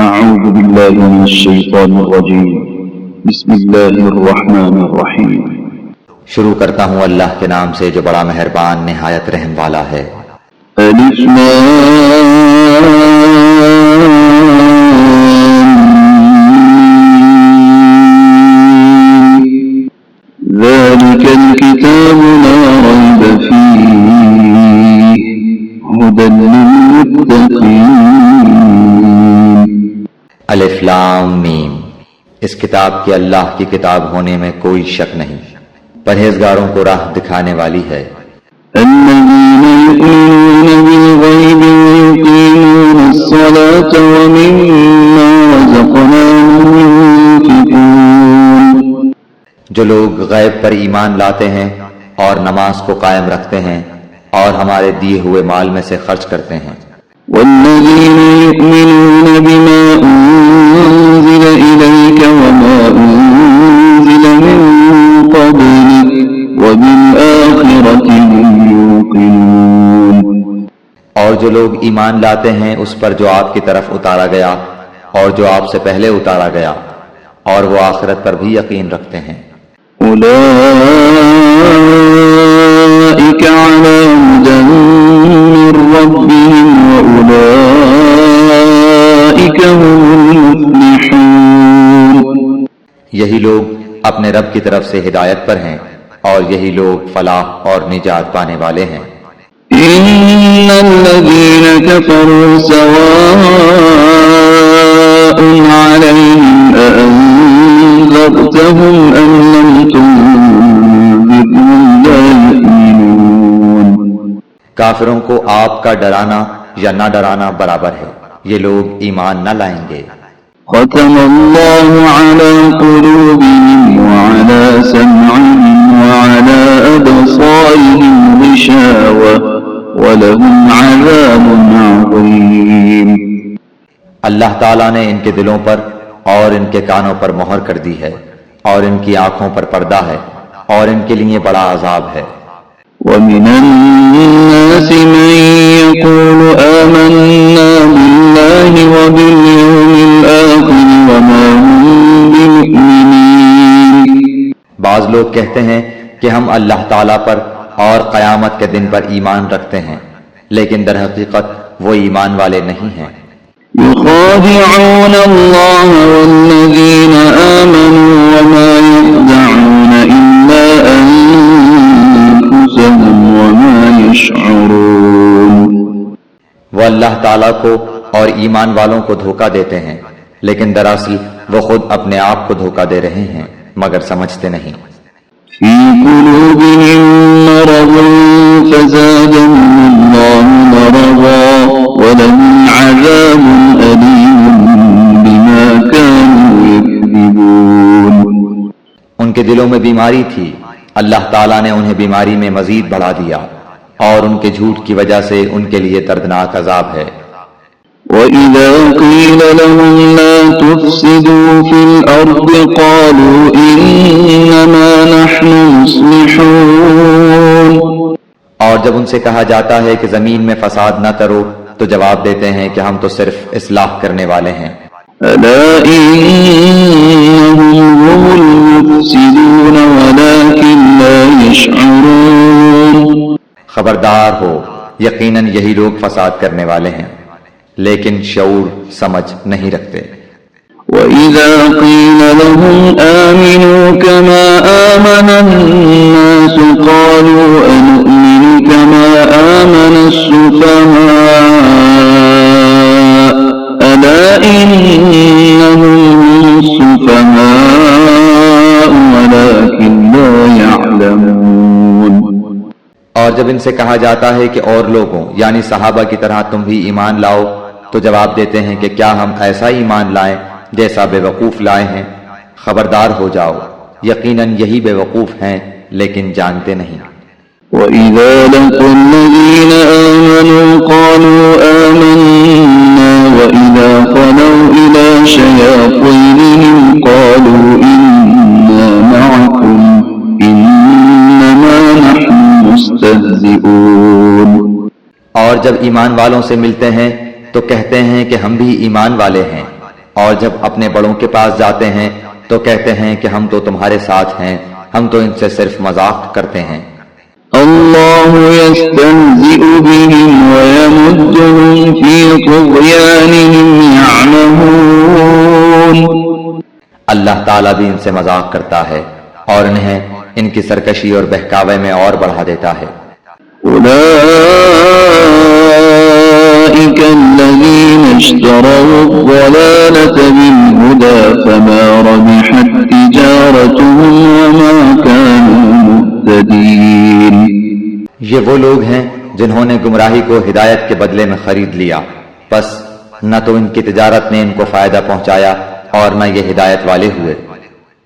أعوذ بالله من الشيطان الرجيم بسم الله الرحمن الرحيم شروع کرتا ہوں اللہ کے نام سے جو بڑا مہربان نہایت رحم والا ہے۔ ألف لام ذلك الكتاب لا ريب فيه هدى للمتقين الف لام میم، اس کتاب کے اللہ کی کتاب ہونے میں کوئی شک نہیں، پرہیزگاروں کو راہ دکھانے والی ہے۔ الذين يؤمنون بالغيب ويقيمون الصلاة ومما رزقناهم ينفقون جو لوگ غیب پر ایمان لاتے ہیں اور نماز کو قائم رکھتے ہیں اور ہمارے دیے ہوئے مال میں سے خرچ کرتے ہیں۔ والذين يؤمنون بما أنزل إليك وما أنزل من قبلك وبالآخرة هم يوقنون اور جو لوگ ایمان لاتے ہیں اس پر جو آپ کی طرف اتارا گیا اور جو آپ سے پہلے اتارا گیا، اور وہ آخرت پر بھی یقین رکھتے ہیں۔ أولئك على هدى من ربهم وأولئك هم المفلحون یہی لوگ اپنے رب کی طرف سے ہدایت پر ہیں اور یہی لوگ فلاح اور نجات پانے والے ہیں۔ إن الذين كفروا سواء عليهم أأنذرتهم أم لم تنذرهم لا يؤمنون کافروں کو آپ کا ڈرانا یا نہ ڈرانا برابر ہے، یہ لوگ ایمان نہ لائیں گے۔ ختم الله على قلوبهم وعلى سمعهم وعلى أبصارهم غشاوة ولهم عذاب عظيم اللہ تعالیٰ نے ان کے دلوں پر اور ان کے کانوں پر مہر کر دی ہے اور ان کی آنکھوں پر پردہ ہے اور ان کے لیے بڑا عذاب ہے۔ ومن الناس من يقول آمنا بالله وباليوم الآخر وما هم بمؤمنين بعض لوگ کہتے ہیں کہ ہم اللہ تعالیٰ پر اور قیامت کے دن پر ایمان رکھتے ہیں، لیکن در حقیقت وہ ایمان والے نہیں ہیں۔ يخادعون الله والذين آمنوا وما يخدعون إلا أنفسهم وما يشعرون وہ اللہ تعالیٰ کو اور ایمان والوں کو دھوکہ دیتے ہیں، لیکن دراصل وہ خود اپنے آپ کو دھوکہ دے رہے ہیں مگر سمجھتے نہیں۔ في قلوبهم مرض فزادهم الله مرضا ولهم عذاب أليم بما كانوا يكذبون ان کے دلوں میں بیماری تھی، اللہ تعالیٰ نے انہیں بیماری میں مزید بڑھا دیا اور ان کے جھوٹ کی وجہ سے ان کے لیے دردناک عذاب ہے۔ وَإِذَا قِيلَ لَهُمْ لَا تُفْسِدُوا فِي الْأَرْضِ قَالُوا إِنَّمَا نَحْنُ مُصْلِحُونَ اور جب ان سے کہا جاتا ہے کہ زمین میں فساد نہ کرو تو جواب دیتے ہیں کہ ہم تو صرف اصلاح کرنے والے ہیں۔ أَلَا إِنَّهُمْ هُمُ الْمُفْسِدُونَ وَلَكِنْ لَا يَشْعُرُونَ خبردار ہو، یقیناً یہی لوگ فساد کرنے والے ہیں لیکن شعور سمجھ نہیں رکھتے۔ وَإِذَا قِيلَ لَهُمْ آمِنُوا كَمَا آمَنَ النَّاسُ قَالُوا أَنُؤْمِنُ كَمَا آمَنَ السُّفَهَاءُ أَلَا إِنَّهُمْ هُمُ السُّفَهَاءُ وَلَكِنْ لَا يَعْلَمُونَ اور جب ان سے کہا جاتا ہے کہ اور لوگوں یعنی صحابہ کی طرح تم بھی ایمان لاؤ تو جواب دیتے ہیں کہ کیا ہم ایسا ایمان لائیں جیسا بے وقوف لائے ہیں۔ خبردار ہو جاؤ، یقیناً یہی بے وقوف ہیں لیکن جانتے نہیں۔ وَإِذَا لَقُوا الَّذِينَ آمَنُوا قَالُوا آمَنَّا وَإِذَا خَلَوْا إِلَى شَيَاطِينِهِمْ قَالُوا إِنَّا مَعَكُمْ إِنَّمَا نَحْنُ مُسْتَهْزِئُونَ اور جب ایمان والوں سے ملتے ہیں تو کہتے ہیں کہ ہم بھی ایمان والے ہیں، اور جب اپنے بڑوں کے پاس جاتے ہیں تو کہتے ہیں کہ ہم تو تمہارے ساتھ ہیں، ہم تو ان سے صرف مذاق کرتے ہیں۔ اللہ یستہزئ بهم ویمدهم فی طغیانهم یعمہون۔ اللہ تعالیٰ بھی ان سے مذاق کرتا ہے اور انہیں ان کی سرکشی اور بہکاوے میں اور بڑھا دیتا ہے۔ اولئک الذین اشتروا الضلالة بالهدى فما ربحت تجارتهم وما كانوا مهتدین۔ یہ وہ لوگ ہیں جنہوں نے گمراہی کو ہدایت کے بدلے میں خرید لیا، بس نہ تو ان کی تجارت نے ان کو فائدہ پہنچایا اور نہ یہ ہدایت والے ہوئے۔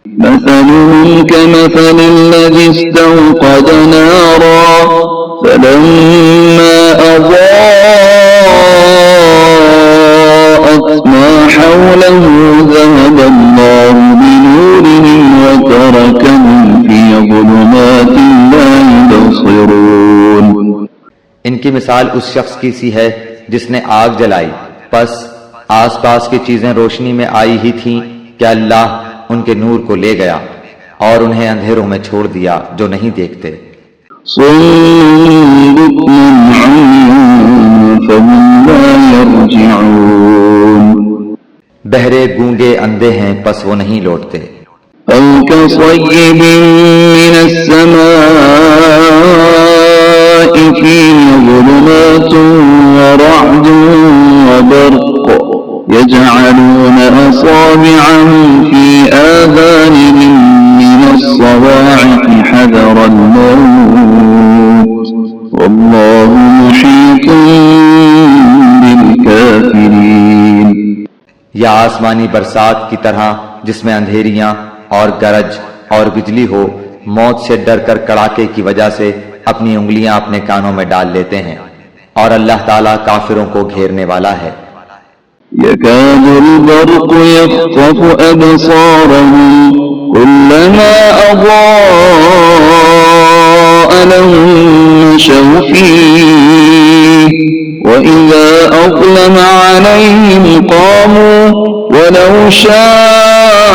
مثلهم كمثل الذي استوقد نارا فلما أضاءت ما حوله ذهب الله بنورهم وتركهم في ظلمات لا يبصرون۔ ان کی مثال اس شخص کی سی ہے جس نے آگ جلائی، پس آس پاس کی چیزیں روشنی میں آئی ہی تھیں کہ اللہ ان کے نور کو لے گیا اور انہیں اندھیروں میں چھوڑ دیا جو نہیں دیکھتے۔ صم بكم عمي فهم لا يرجعون۔ بہرے گونگے اندھے ہیں پس وہ نہیں لوٹتے۔ أو كصيب من السماء فيه ظلمات ورعد وبرق يجعلون أصابعهم في آذانهم من الصواعق حذر الموت والله محيط بالكافرين۔ یا آسمانی برسات کی طرح جس میں اندھیریاں اور گرج اور بجلی ہو، موت سے ڈر کر کڑاکے کی وجہ سے اپنی انگلیاں اپنے کانوں میں ڈال لیتے ہیں، اور اللہ تعالیٰ کافروں کو گھیرنے والا ہے۔ يكاد البرق يخطف أبصارهم كلما أضاء لهم مشوا فيه وإذا أظلم عليهم قاموا ولو شاء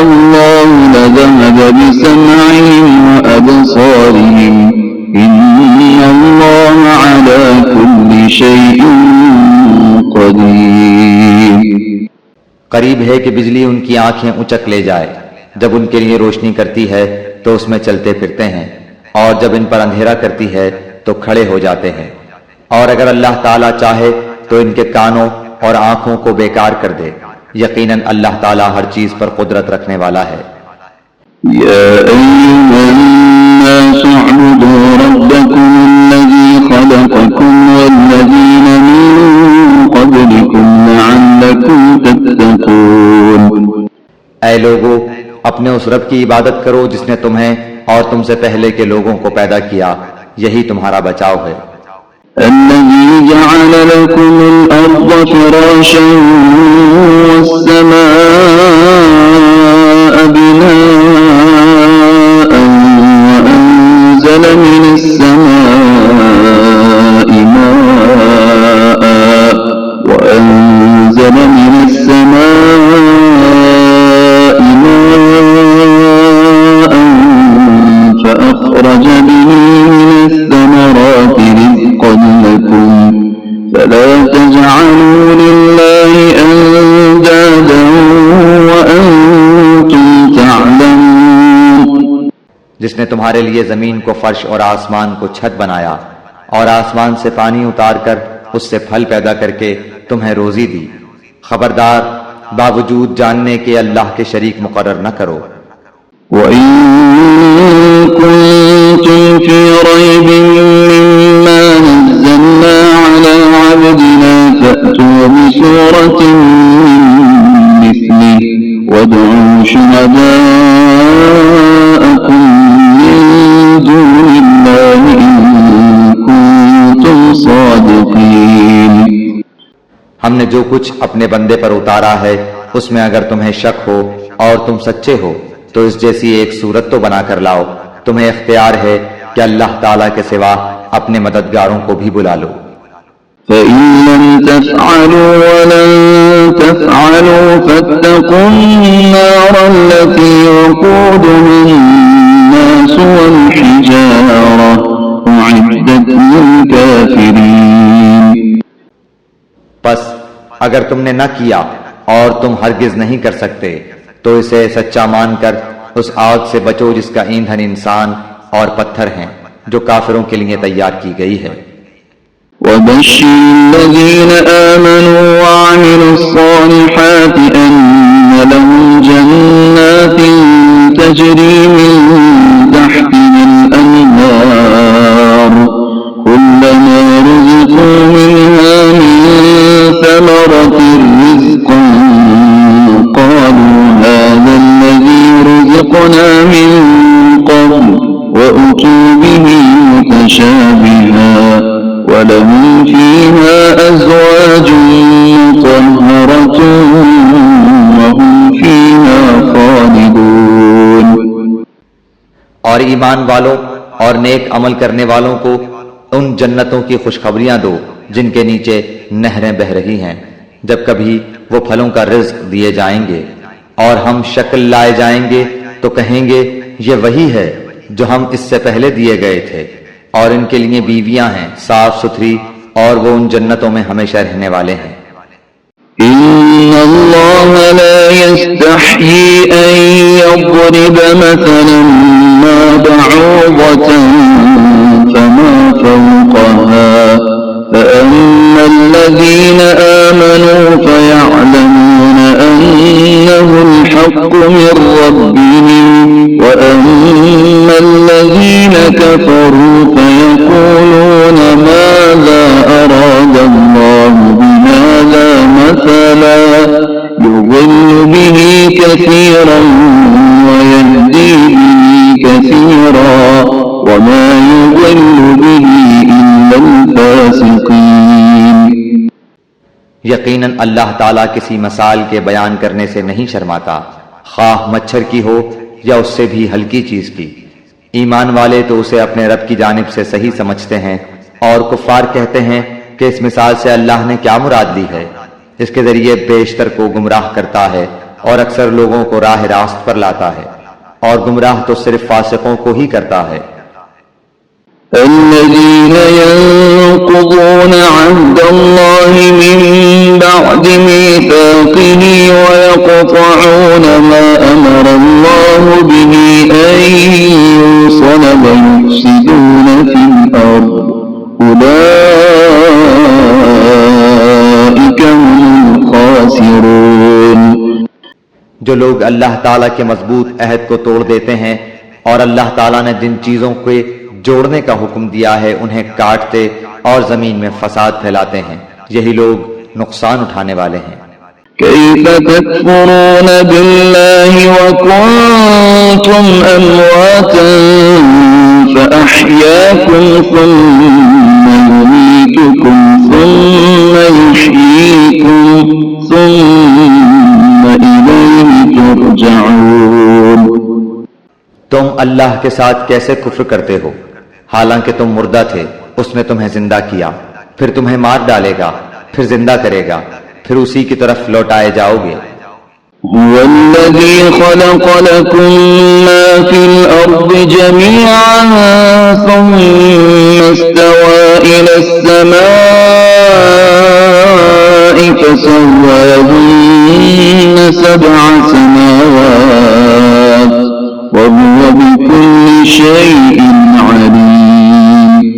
الله لذهب بسمعهم وأبصارهم إن الله على كل شيء قدیر۔ قریب ہے کہ بجلی ان کی آنکھیں اچک لے جائے، جب ان کے لیے روشنی کرتی ہے تو اس میں چلتے پھرتے ہیں، اور جب ان پر اندھیرا کرتی ہے تو کھڑے ہو جاتے ہیں، اور اگر اللہ تعالیٰ چاہے تو ان کے کانوں اور آنکھوں کو بیکار کر دے، یقیناً اللہ تعالیٰ ہر چیز پر قدرت رکھنے والا ہے۔ یا ایھا الناس اعبدوا ربکم الذی خلقکم والذین من قبلکم لعلکم تتقون۔ اے لوگو، اپنے اس رب کی عبادت کرو جس نے تمہیں اور تم سے پہلے کے لوگوں کو پیدا کیا، یہی تمہارا بچاؤ ہے۔ الذي جعل لكم الأرض فراشا والسماء بناء وأنزل من السماء ماء فأخرج به من الثمرات رزقا لكم فلا تجعلوا لله أندادا وأنتم تعلمون۔ جس نے تمہارے لیے زمین کو فرش اور آسمان کو چھت بنایا اور آسمان سے پانی اتار کر اس سے پھل پیدا کر کے تمہیں روزی دی، خبردار باوجود جاننے کے اللہ کے شریک مقرر نہ کرو۔ وَإِن كُنتُمْ فِي رَيْبٍ مِّمَّا نَزَّلْنَا عَلَىٰ عَبْدِنَا فَأْتُوا بِسُورَةٍ مِّن مِّثْلِهِ وَادْعُوا شُهَدَاءَكُم مِّن دُونِ اللَّهِ إِن كُنتُمْ صَادِقِينَ۔ ہم نے جو کچھ اپنے بندے پر اتارا ہے اس میں اگر تمہیں شک ہو اور تم سچے ہو تو اس جیسی ایک صورت تو بنا کر لاؤ، تمہیں اختیار ہے کہ اللہ تعالیٰ کے سوا اپنے مددگاروں کو بھی بلا لو۔ فَإِن لَّمْ تَفْعَلُوا وَلَن فاتقوا النار التي وقودها الناس والحجارة أعدت للكافرين. پس اگر تم نے نہ کیا اور تم ہرگز نہیں کر سکتے تو اسے سچا مان کر اس آگ سے بچو جس کا ایندھن انسان اور پتھر ہیں جو کافروں کے لیے تیار کی گئی ہے. وبشر الذين آمنوا وعملوا الصالحات أن لهم جنات تجري من تحتها الأنهار كلما رزقوا منها من ثمرة رزقا قالوا هذا الذي رزقنا من قبل وأتوا به متشابها وَلَهُمْ فِيهَا أَزْوَاجٌ مُطَهَّرَةٌ وَهُمْ فِيهَا خَالِدُونَ. اور ایمان والوں اور نیک عمل کرنے والوں کو ان جنتوں کی خوشخبریاں دو جن کے نیچے نہریں بہہ رہی ہیں جب کبھی وہ پھلوں کا رزق دیے جائیں گے اور ہم شکل لائے جائیں گے تو کہیں گے یہ وہی ہے جو ہم اس سے پہلے دیے گئے تھے اور ان کے لیے بیویاں ہیں صاف ستھری اور وہ ان جنتوں میں ہمیشہ رہنے والے ہیں. إن الله لا يستحيي أن يضرب مثلا ما بعوضة فما فوقها فأما الذين آمنوا فيعلمون أنه الحق من ربهم وأما الذين كفروا فيقولون ماذا أراد الله بهذا مثلا يضل به كثيرا ويهدي به كثيرا وما يضل به إلا الفاسقين. یقیناً اللہ تعالیٰ کسی مثال کے بیان کرنے سے نہیں شرماتا خواہ مچھر کی ہو یا اس سے بھی ہلکی چیز کی. ایمان والے تو اسے اپنے رب کی جانب سے صحیح سمجھتے ہیں اور کفار کہتے ہیں کہ اس مثال سے اللہ نے کیا مراد لی ہے. اس کے ذریعے بیشتر کو گمراہ کرتا ہے اور اکثر لوگوں کو راہ راست پر لاتا ہے اور گمراہ تو صرف فاسقوں کو ہی کرتا ہے. الذين ينقضون عهد الله من بعد ميثاقه ويقطعون ما أمر الله به أن يوصل ويفسدون في الأرض أولئك هم الخاسرون. جو لوگ اللہ تعالیٰ کے مضبوط عہد کو توڑ دیتے ہیں اور اللہ تعالیٰ نے جن چیزوں کے جوڑنے کا حکم دیا ہے انہیں کاٹتے اور زمین میں فساد پھیلاتے ہیں یہی لوگ نقصان اٹھانے والے ہیں. كيف تكفرون بالله وكنتم أمواتا فأحياكم ثم يميتكم ثم يحييكم ثم إليه ترجعون. تم اللہ کے ساتھ کیسے کفر کرتے ہو حالانکہ تم مردہ تھے اس نے تمہیں زندہ کیا پھر تمہیں مار ڈالے گا پھر زندہ کرے گا پھر اسی کی طرف لوٹائے جاؤ گے. هو الذي خلق لكم ما في الأرض جميعا ثم استوى إلى السماء فسواهن 7 سماوات وهو بكل شيء عليم.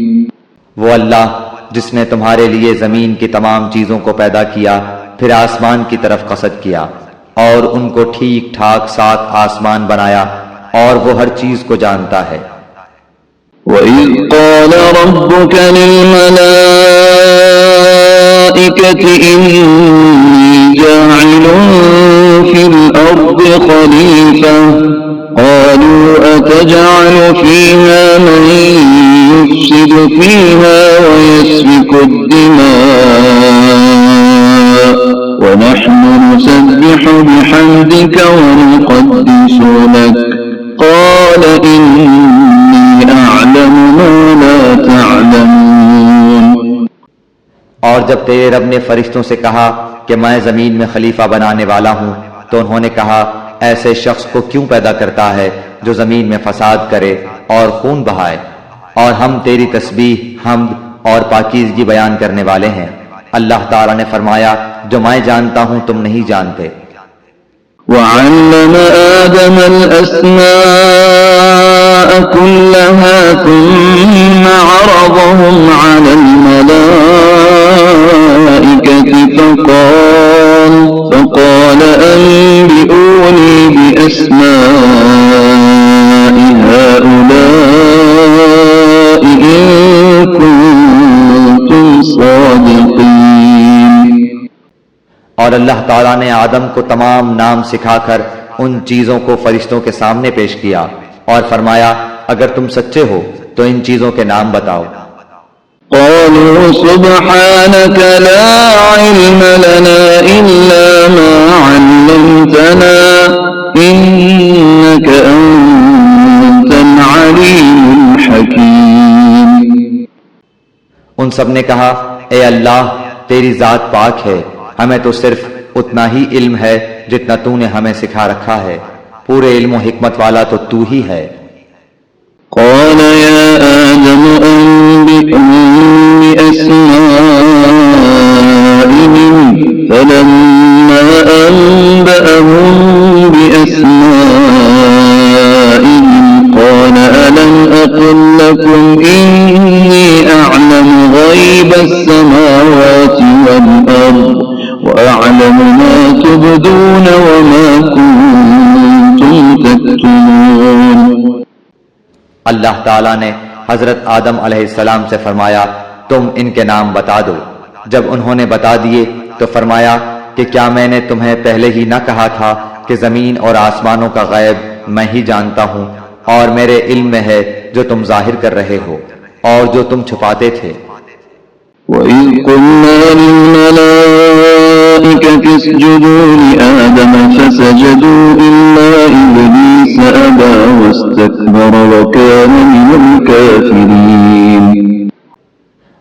وہ اللہ جس نے تمہارے لیے زمین کی تمام چیزوں کو پیدا کیا پھر آسمان کی طرف قصد کیا اور ان کو ٹھیک ٹھاک 7 آسمان بنایا اور وہ ہر چیز کو جانتا ہے. وَإِذْ قَالَ رَبُّكَ لِلْمَلَائِكَةِ إِنِّي جَاعِلٌ فِي الْأَرْضِ خَلِيفَةً قَالُوا أَتَجْعَلُ فِيهَا مَن يُفْسِدُ فِيهَا وَيَسْفِكُ الدِّمَاءَ وَنَحْنُ نُسَبِّحُ بِحَمْدِكَ وَنُقَدِّسُ لَكَ قَالَ إِنِّي أَعْلَمُ مَا لَا تَعْلَمُونَ. اور جب تیرے رب نے فرشتوں سے کہا کہ میں زمین میں خلیفہ بنانے والا ہوں تو انہوں نے کہا ایسے شخص کو کیوں پیدا کرتا ہے جو زمین میں فساد کرے اور خون بہائے؟ اور ہم تیری تسبیح، حمد اور پاکیزگی بیان کرنے والے ہیں۔ اللہ تعالیٰ نے فرمایا جو میں جانتا ہوں تم نہیں جانتے۔ وعلم آدم الأسماء كلها ثم عرضهم على الملائكة فقال أنبئوني بأسماء هؤلاء إن كنتم صادقين۔ اور اللہ تعالیٰ نے آدم کو تمام نام سکھا کر ان چیزوں کو فرشتوں کے سامنے پیش کیا اور فرمایا اگر تم سچے ہو تو ان چیزوں کے نام بتاؤ۔ قالوا سبحانك لا علم لنا إلا ما علمتنا إنك أنت العليم الحكيم۔ ان سب نے کہا اے اللہ تیری ذات پاک ہے، ہمیں تو صرف اتنا ہی علم ہے جتنا تو نے ہمیں سکھا رکھا ہے، پورے علم و حکمت والا تو تو ہی ہے۔ قال يا آدم أنبئهم بأسمائهم فلما أنبأهم بأسمائهم قال ألم أقل لكم إني أعلم غيب السماوات والأرض وأعلم ما تبدون وما كنتم تكتمون۔ اللہ تعالیٰ نے حضرت آدم علیہ السلام سے فرمایا تم ان کے نام بتا دو۔ جب انہوں نے بتا دیے تو فرمایا کہ کیا میں نے تمہیں پہلے ہی نہ کہا تھا کہ زمین اور آسمانوں کا غیب میں ہی جانتا ہوں اور میرے علم میں ہے جو تم ظاہر کر رہے ہو اور جو تم چھپاتے تھے۔ وَإِذْ قُلْنَا لِلْمَلَائِكَةِ اسْجُدُوا لِآدَمَ فَسَجَدُوا إِلَّا إِبْلِيسَ أَبَى وَاسْتَكْبَرَ وَكَانَ مِنَ الْكَافِرِينَ۔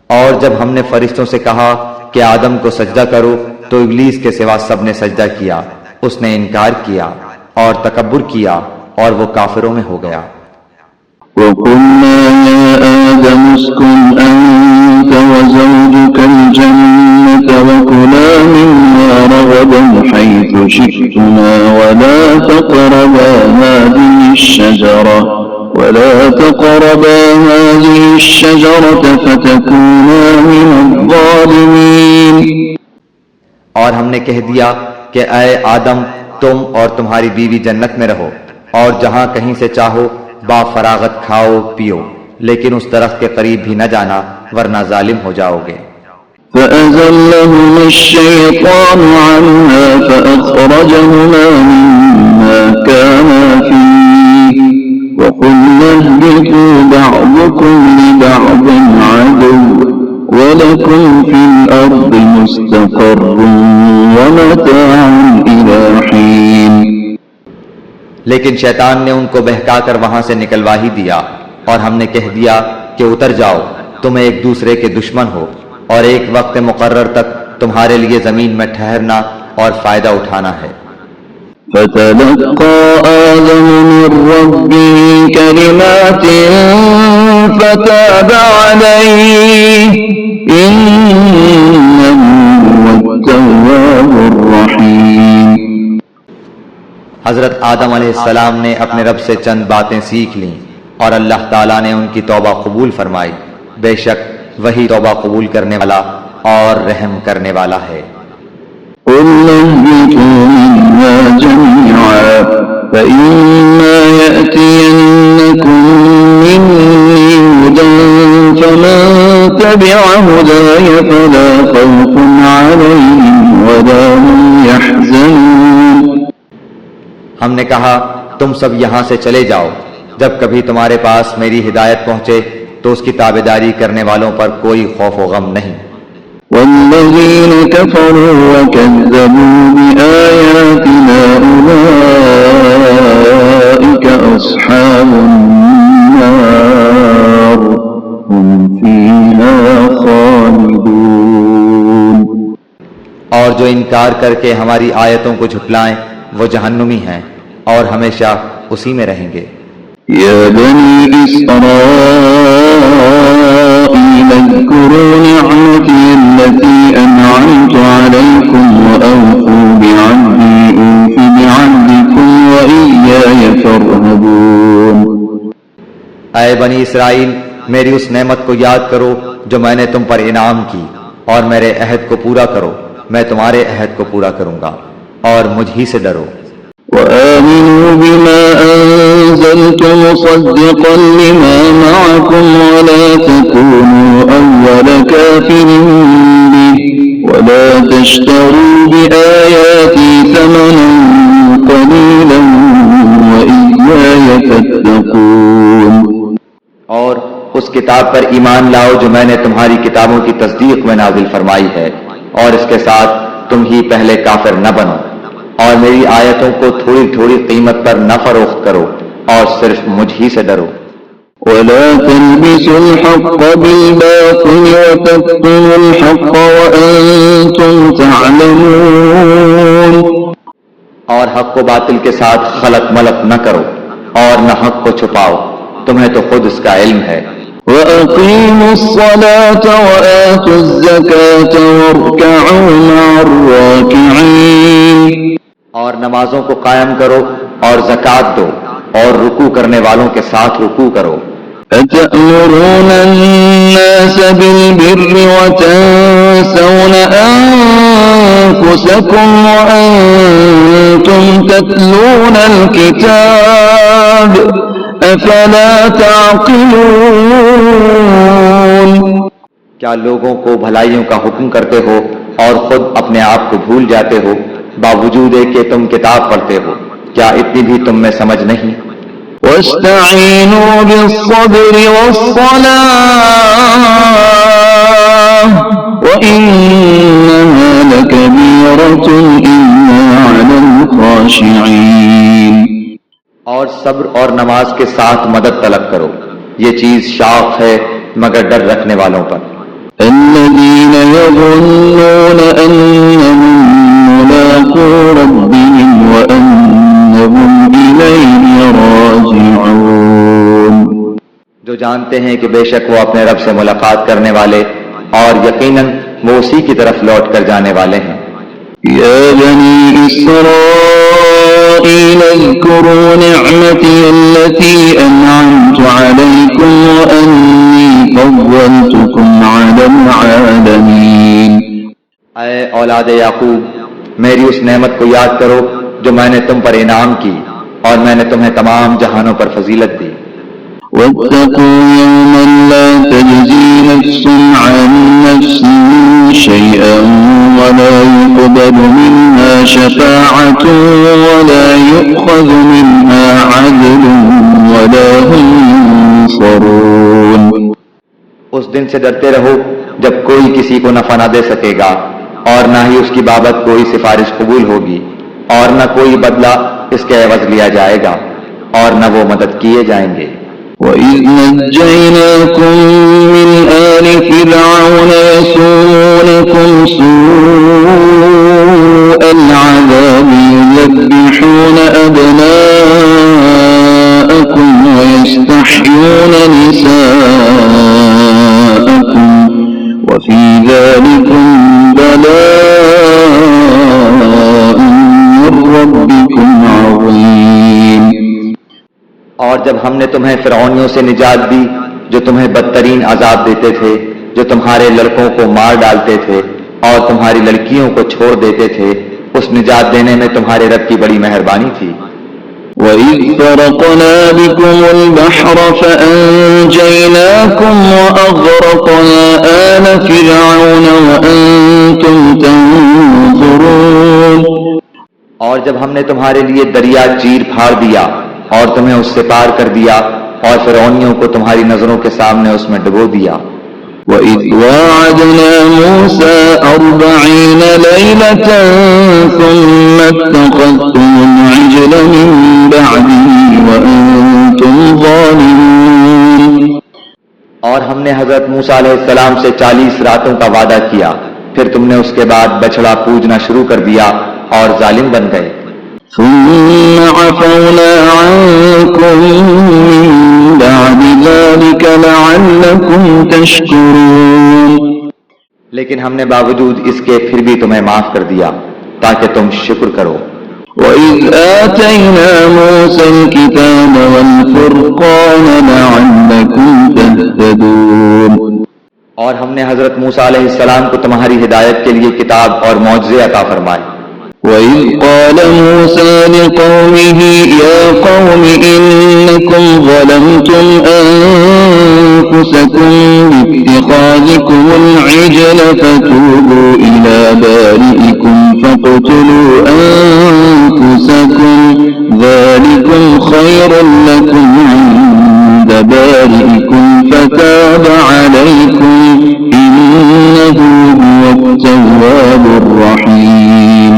اور جب ہم نے فرشتوں سے کہا کہ آدم کو سجدہ کرو تو ابلیس کے سوا سب نے سجدہ کیا، اس نے انکار کیا اور تکبر کیا اور وہ کافروں میں ہو گیا۔ وَقُلْنَا يَا آدَمُ اسْكُنْ أَنْتَ وَزَوْجُكَ الْجَنَّةَ وَكُلَا مِنْهَا رَغَدًا حَيْثُ شِئْتُمَا وَلَا تَقْرَبَا هَٰذِهِ الشَّجَرَةَ فَتَكُونَا مِنَ الظَّالِمِينَ۔ اور ہم نے کہہ دیا کہ اے آدم تم اور تمہاری بیوی جنت میں رہو اور جہاں کہیں سے چاہو با فراغت کھاؤ پیو، لیکن اس درخت کے قریب بھی نہ جانا ورنہ ظالم ہو جاؤ گے۔ فَأَزَلَّهُمَا الشَّيْطَانُ عَنْهَا فَأَخْرَجَهُمَا مِمَّا كَانَا فِيهِ وَقُلْنَا اهْبِطُوا بَعْضُكُمْ لِبَعْضٍ عَدُوٌّ وَلَكُمْ فِي الْأَرْضِ مُسْتَقَرٌّ وَمَتَاعٌ إِلَىٰ حِينٍ۔ لیکن شیطان نے ان کو بہکا کر وہاں سے نکلوا ہی دیا اور ہم نے کہہ دیا کہ اتر جاؤ، تم ایک دوسرے کے دشمن ہو اور ایک وقت مقرر تک تمہارے لیے زمین میں ٹھہرنا اور فائدہ اٹھانا ہے۔ فَتَلَقَّىٰ آدَمُ مِن رَّبِّهِ كَلِمَاتٍ فَتَابَ عَلَيْهِ إِنَّهُ هُوَ التَّوَّابُ الرَّحِيمُ۔ حضرت آدم علیہ السلام نے اپنے رب سے چند باتیں سیکھ لیں اور اللہ تعالیٰ نے ان کی توبہ قبول فرمائی، بے شک وہی توبہ قبول کرنے والا اور رحم کرنے والا ہے۔ قُلْنَا اهْبِطُوا مِنْهَا جَمِيعًا فَإِمَّا يَأْتِيَنَّكُم مِّنِّي هُدًى فَمَن تَبِعَ هُدَايَ فَلَا خَوْفٌ عَلَيْهِمْ وَلَا هُمْ يَحْزَنُونَ۔ ہم نے کہا تم سب یہاں سے چلے جاؤ، جب کبھی تمہارے پاس میری ہدایت پہنچے تو اس کی تابعداری کرنے والوں پر کوئی خوف و غم نہیں۔ وَالَّذِينَ كَفَرُوا وَكَذَّبُوا بِآيَاتِنَا أُولَٰئِكَ أَصْحَابُ النَّارِ هُمْ فِيهَا خَالِدُونَ۔ اور جو انکار کر کے ہماری آیتوں کو جھٹلائیں وہ جہنمی ہیں اور ہمیشہ اسی میں رہیں گے۔ يا بني إسرائيل اذكروا نعمتي التي أنعمت عليكم وأوفوا بعهدي أوف بعهدكم وإياي فارهبون۔ اے بنی اسرائیل، میری اس نعمت کو یاد کرو جو میں نے تم پر انعام کی، اور میرے عہد کو پورا کرو، میں تمہارے عہد کو پورا کروں گا، اور مجھ ہی سے ڈرو۔ وآمنوا بما أنزلت مصدقا لما معكم ولا تكونوا أول كافر به ولا تشتروا بآياتي ثمنا قليلا وإياي فاتقون۔ اور اس کتاب پر ایمان لاؤ جو میں نے تمہاری کتابوں کی تصدیق میں نازل فرمائی ہے، اور اس کے ساتھ تم ہی پہلے کافر نہ بنو، اور میری آیتوں کو تھوڑی تھوڑی قیمت پر نہ فروخت کرو، اور صرف مجھ ہی سے ڈرو۔ ولا تلبسوا الحق بالباطل وتكتموا الحق وأنتم تعلمون۔ اور حق کو باطل کے ساتھ خلط ملط نہ کرو، اور نہ حق کو چھپاؤ، تمہیں تو خود اس کا علم ہے۔ وأقيموا الصلاة وآتوا الزكاة واركعوا مع الراكعين۔ اور نمازوں کو قائم کرو اور زکوٰۃ دو، اور رکوع کرنے والوں کے ساتھ رکوع کرو۔ أتأمرون الناس بالبر وتنسون أنفسكم وأنتم تتلون الكتاب أفلا تعقلون۔ کیا لوگوں کو بھلائیوں کا حکم کرتے ہو اور خود اپنے آپ کو بھول جاتے ہو، باوجود ہے کہ تم کتاب پڑھتے ہو؟ کیا اتنی بھی تم میں سمجھ نہیں؟ واستعینوا بالصبر والصلاة وإنها لكبيرة إلا على الخاشعين۔ اور صبر اور نماز کے ساتھ مدد طلب کرو، یہ چیز شاق ہے مگر ڈر رکھنے والوں پر۔ الذين يظنون أنهم ملاقو ربهم وأنهم إليه راجعون۔ جو جانتے ہیں کہ بے شک وہ اپنے رب سے ملاقات کرنے والے اور یقیناً وہ اسی کی طرف لوٹ کر جانے والے ہیں۔ يا بني إسرائيل اذكروا نعمتي التي أنعمت عليكم وأني فضلتكم على العالمين۔ اے اولاد یعقوب، میری اس نعمت کو یاد کرو جو میں نے تم پر انعام کی، اور میں نے تمہیں تمام جہانوں پر فضیلت دی۔ واتقوا يوما لا تجزي نفس عن نفس شيئا ولا يقبل منها شفاعة ولا يؤخذ منها عدل ولا هم ينصرون۔ اس دن سے ڈرتے رہو جب کوئی کسی کو نفع نہ دے سکے گا، اور نہ ہی اس کی بابت کوئی سفارش قبول ہوگی، اور نہ کوئی بدلہ اس کے عوض لیا جائے گا، اور نہ وہ مدد کیے جائیں گے۔ وَإِذْ نَجَّيْنَاكُمْ مِنْ آلِ فِرْعَوْنَ يَسُومُونَكُمْ سُوءَ الْعَذَابِ يُذَبِّحُونَ أَبْنَاءَكُمْ وَيَسْتَحْيُونَ نِسَاءَكُمْ وَفِي ذَلِكُمْ بَلَاءٌ مِّن رَّبِّكُمْ عَظِيمٌ۔ اور جب ہم نے تمہیں فرعونیوں سے نجات دی جو تمہیں بدترین عذاب دیتے تھے، جو تمہارے لڑکوں کو مار ڈالتے تھے اور تمہاری لڑکیوں کو چھوڑ دیتے تھے، اس نجات دینے میں تمہارے رب کی بڑی مہربانی تھی۔ وَإِذْ فَرَقْنَا بِكُمُ الْبَحْرَ فَأَنْجَيْنَاكُمْ وَأَغْرَقْنَا آلَ فِرْعَوْنَ وَأَنْتُمْ تَنْظُرُونَ۔ اور جب ہم نے تمہارے لیے دریا چیر پھاڑ دیا اور تمہیں اس سے پار کر دیا، اور فرعونیوں کو تمہاری نظروں کے سامنے اس میں ڈبو دیا۔ وَإِذْ وَاعَدْنَا مُوسَىٰ 40 لَيْلَةً ثُمَّ اتَّخَذْتُمُ الْعِجْلَ مِن بَعْدِهِ وَأَنْتُمْ ظَالِمُونَ۔ اور ہم نے حضرت موسیٰ علیہ السلام سے 40 راتوں کا وعدہ کیا، پھر تم نے اس کے بعد بچڑا پوجنا شروع کر دیا اور ظالم بن گئے۔ ثم عفونا عنكم من بعد ذلك لعلكم تشكرون. لیکن ہم نے باوجود اس کے پھر بھی تمہیں معاف کر دیا تاکہ تم شکر کرو. وَإِذْ آتَيْنَا مُوسَى الْكِتَابَ وَالْفُرْقَانَ لَعَلَّكُمْ تَهْتَدُونَ. اور ہم نے حضرت موسیٰ علیہ السلام کو تمہاری ہدایت کے لیے کتاب اور معجزے عطا فرمائے. وَإِذْ قَالَ مُوسَى لِقَوْمِهِ يَا قَوْمِ إِنَّكُمْ ظَلَمْتُمْ أَنفُسَكُمْ بِاتِّخَاذِكُمُ الْعِجْلَ فَتُوبُوا إِلَى بَارِئِكُمْ فَاقْتُلُوا أَنفُسَكُمْ ذَلِكُمْ خَيْرٌ لَكُمْ عِندَ بَارِئِكُمْ فَتَابَ عَلَيْكُمْ إِنَّهُ هُوَ التَّوَّابُ الرَّحِيمُ.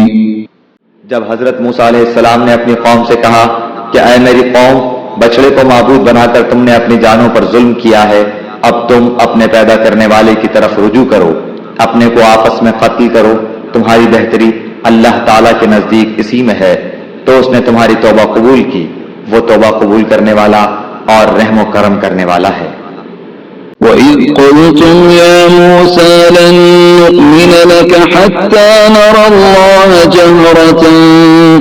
جب حضرت موسیٰ علیہ السلام نے اپنی قوم سے کہا کہ اے میری قوم، بچڑے کو معبود بنا کر تم نے اپنی جانوں پر ظلم کیا ہے، اب تم اپنے پیدا کرنے والے کی طرف رجوع کرو، اپنے کو آپس میں قتل کرو، تمہاری بہتری اللہ تعالیٰ کے نزدیک اسی میں ہے. تو اس نے تمہاری توبہ قبول کی، وہ توبہ قبول کرنے والا اور رحم و کرم کرنے والا ہے. وَإِذْ قُلْتُمْ يَا مُوسَى لَن نُّؤْمِنَ لَكَ حَتَّى نَرَى اللَّهَ جَهْرَةً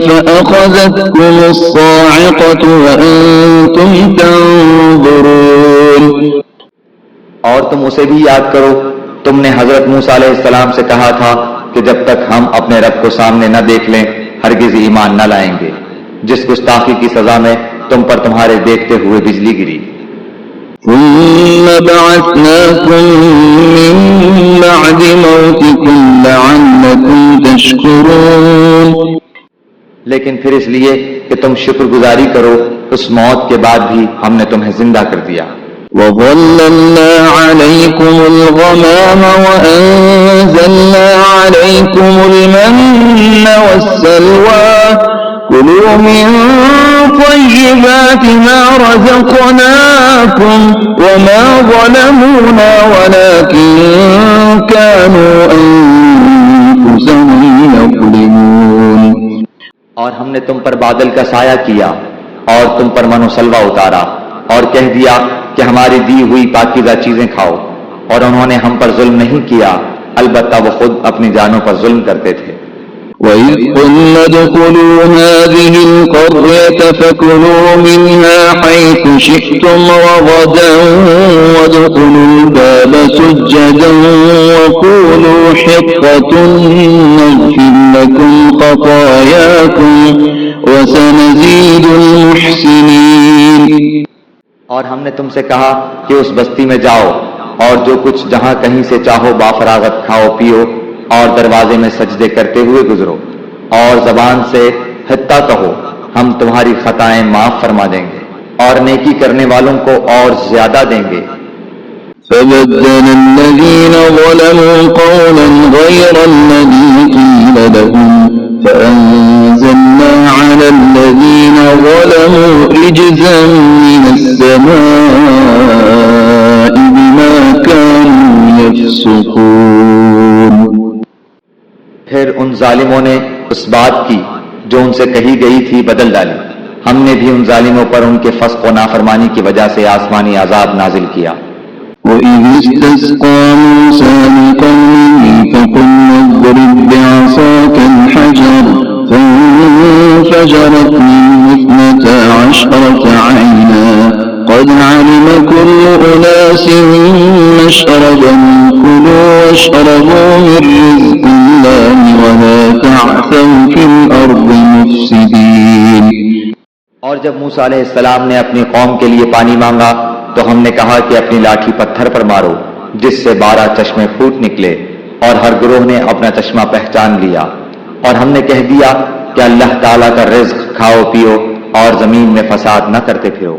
فَأَخَذَتْكُمُ الصَّاعِقَةُ وَأَنتُمْ تَنظُرُونَ. اور تم اسے بھی یاد کرو، تم نے حضرت موسیٰ علیہ السلام سے کہا تھا کہ جب تک ہم اپنے رب کو سامنے نہ دیکھ لیں ہرگز ایمان نہ لائیں گے. جس گستاخی کی سزا میں تم پر تمہارے دیکھتے ہوئے بجلی گری. ثم بعثناكم من بعد موتكم لعلكم تشكرون. لیکن پھر اس لیے کہ تم شکر گزاری کرو، اس موت کے بعد بھی ہم نے تمہیں زندہ کر دیا. وَظَلَّلْنَا عَلَيْكُمُ الْغَمَامَ وَأَنزَلْنَا عَلَيْكُمُ الْمَنَّ وَالسَّلْوَىٰ كُلُوا مِن طَيِّبَاتِ مَا رَزَقْنَاكُمْ وَمَا ظَلَمُونَا وَلَٰكِن كَانُوا أَنفُسَهُمْ يَظْلِمُونَ. اور ہم نے تم پر بادل کا سایہ کیا اور تم پر من و سلوہ اتارا اور کہہ دیا کہ ہماری دی ہوئی پاکیزہ چیزیں کھاؤ، اور انہوں نے ہم پر ظلم نہیں کیا، البتہ وہ خود اپنی جانوں پر ظلم کرتے تھے. وَإِذْ قُلْنَا ادْخُلُوا هَٰذِهِ الْقَرْيَةَ فَكُلُوا مِنْهَا حَيْثُ شِئْتُمْ رَغَدًا وَادْخُلُوا الْبَابَ سُجَّدًا وَقُولُوا حِطَّةٌ نَّغْفِرْ لَكُمْ خَطَايَاكُمْ وَسَنَزِيدُ الْمُحْسِنِينَ. اور ہم نے تم سے کہا کہ اس بستی میں جاؤ اور جو کچھ جہاں کہیں سے چاہو بافراغت کھاؤ پیو اور دروازے میں سجدے کرتے ہوئے گزرو اور زبان سے حتیٰ کہو، ہم تمہاری خطائیں معاف فرما دیں گے اور نیکی کرنے والوں کو اور زیادہ دیں گے. فَبَدَّلَ الَّذِينَ ظَلَمُوا قَوْلًا غَيْرَ الَّذِي قِيلَ لَهُمْ فَأَنزَلْنَا عَلَى الَّذِينَ ظَلَمُوا رِجْزًا مِّنَ السَّمَاءِ بِمَا كَانُوا يَفْسُقُونَ. پھر ان ظالموں نے اس بات کی جو ان سے کہی گئی تھی بدل ڈالی، ہم نے بھی ان ظالموں پر ان کے فسق و نافرمانی کی وجہ سے آسمانی عذاب نازل کیا. وَإِذِ اسْتَسْقَىٰ مُوسَىٰ لِقَوْمِهِ فَقُلْنَا اضْرِب بِّعَصَاكَ الْحَجَرَ فَانفَجَرَتْ مِنْهُ 12 عَيْنًا قَدْ عَلِمَ كُلُّ أُنَاسٍ مَّشْرَبَهُمْ كُلُوا وَاشْرَبُوا مِن رِّزْقِ اللَّهِ وَلَا تَعْثَوْا فِي الْأَرْضِ مُفْسِدِينَ. اور جب موسیٰ علیہ السلام نے اپنی قوم کے لیے پانی مانگا تو ہم نے کہا کہ اپنی لاٹھی پتھر پر مارو جس سے 12 چشمے پھوٹ نکلے، اور ہر گروہ نے اپنا چشمہ پہچان لیا، اور ہم نے کہہ دیا کہ اللہ تعالیٰ کا رزق کھاؤ پیو اور زمین میں فساد نہ کرتے پھرو.